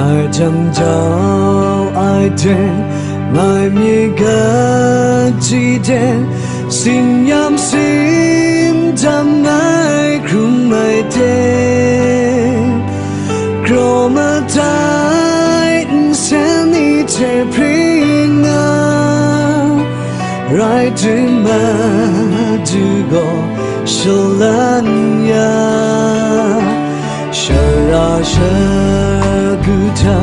ngài chẳng trao ai đến ngài mi gật chỉ đến xin nhắm xin chăm ngài khung ngài đến gro mà tai sẽ ni che pring rai tu ma tu go shalanya shara shaguta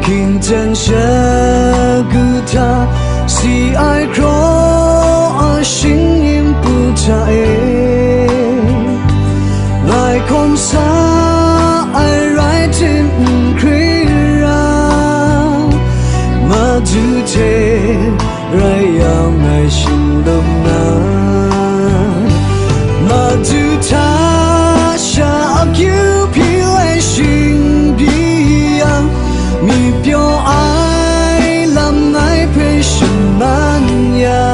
king ten shaguta si ai kro a shin im puta ngài không xa ai rai tin kria ma tu te rai ao ngài shin dom na ma tu ta sha akyu pi lai shin bi yang mi pyo ai lam ngài pe shin man ya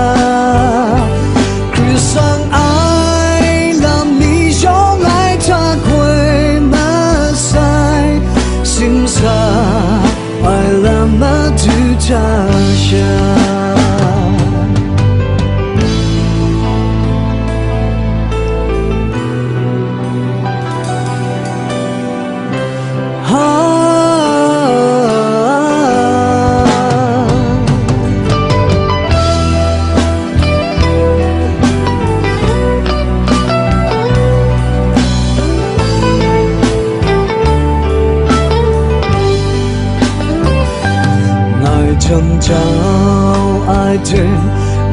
krisang ai lam mi jo ngài ta quê ma sai sim sa ai lam ma tu ta sha chẳng trao ai đến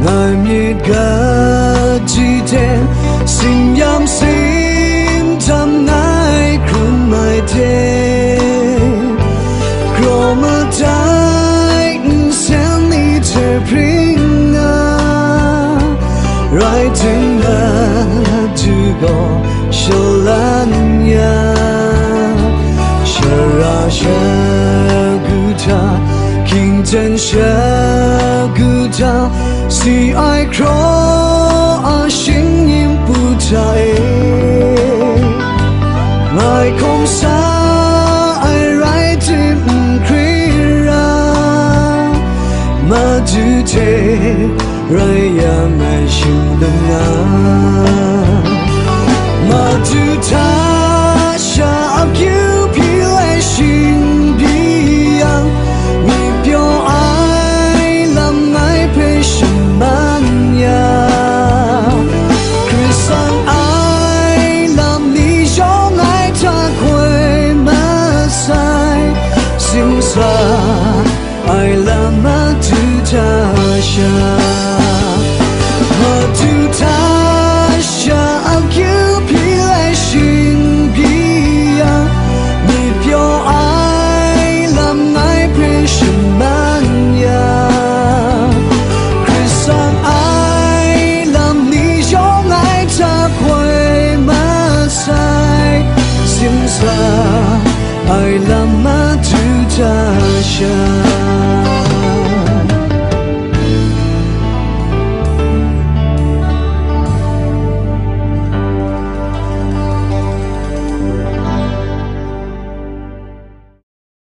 ngài mi gật chỉ đến xin nhắm xin chăm ngài khung ngài đến gro mà tai sẽ ni che pring rai tin tu go shalanya shara shaguta king ten shaguta si ai kro a shin im puta ngài không xa ai rai tin kria ma tu te rai ya ngài shin dom na ma tu ta sha akyu pi lai shin bi yang mi pyo ai lam ngài pe shin man ya krisang ai lam ni jo ngài ta quê ma sai sim sa ai lam ma tu ta sha ma tu ta sha akyu pi lai shin bi yang mi pyo ai lam ngài pe shin man ya krisang ai lam ni jo ngài ta quê ma sai sim sa ai lam ma tu ta sha